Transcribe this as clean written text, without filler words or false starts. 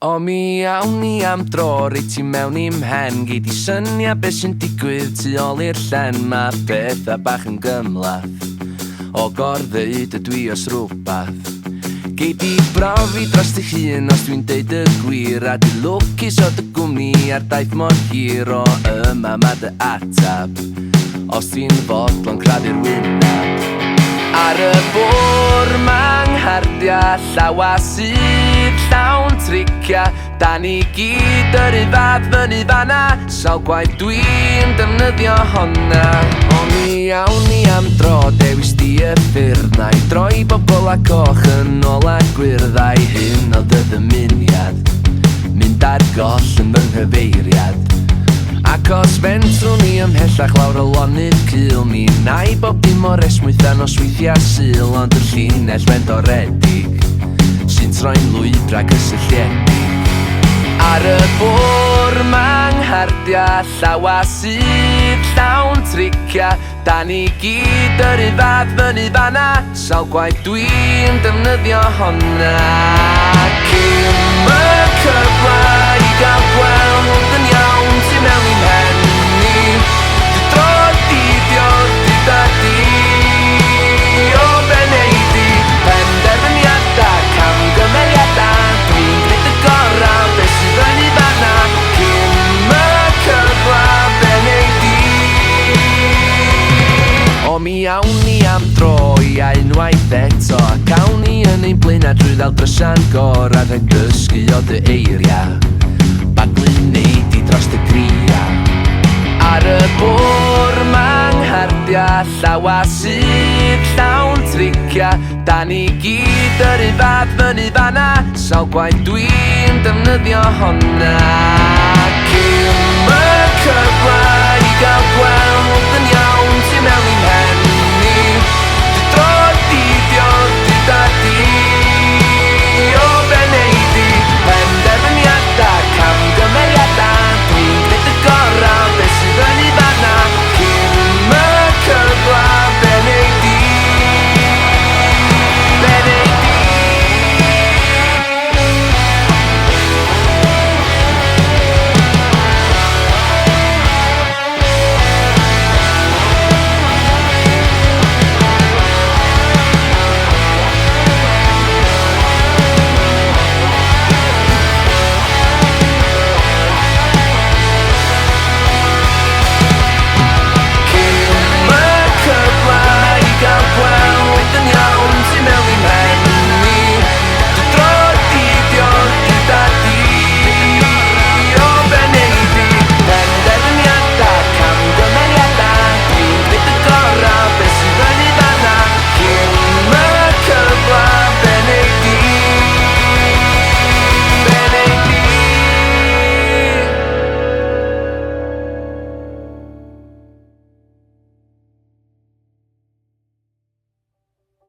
O mi awn ni am dro, reit ti mewn i'm hen. Gei di syniad beth sy'n digwydd tu ôl i'r llen. Mae pethau bach yn gymlath, o gor-ddeud ydw i os rwbath. Gei di brofi dros dy hun os dwi'n deud y gwir. A di lwcus o dy gwmni ar daith mor hir. O yma ma dy atab, os ti'n fodlon cradu'r wyneb. Ar y bwr ma'n nghardia llawa sydd llawn tricia. Da ni gyd yr un fath fyny fanna, sawl gwaith dwi'n defnyddio honna. O mi awn ni am dro, dewis di y ffyrdd na i droi bobl a coch yn ôl a gwyrddau. Hyn o dy ddymuniad, mynd ar goll yn fy nghyfeiriad. Ac os fentrwn ni ymhellach lawr y lonydd cul, mi nai bob dim o resmwythan o sweithia syl. Ond y llinell fendoredig sy'n troi'n lwybra gysylltiedig. Ar y bwr ma'n nghardia llawa sydd llawn tricia. Da ni gyd yr un fath fyny fanna, sawl gwaith dwi'n defnyddio honna. Cym y cyfla i gael gweld yn iawn tu mewn i'n hen ni. Dy dro didio dyda di, o be neud i penderfyniadau, camgymeriadau. Dwi'n gwneud y gorau beth sydd yn ei fanna. Cym y cyfla be neud i. O mi awn ni am dro i unwaith eto, ac awn ni yn ein blaenau drwy ddal drysian gorau. Rhaid dysgu o dy eiria, baglu neud i dros dy gria. Ar y bwr ma'n nghardia llawa sydd llawn tricia. Da ni gyd yr un fath fyny fanna, sawl gwaith dwi'n defnyddio honna. Cym y cyfla i gael gweld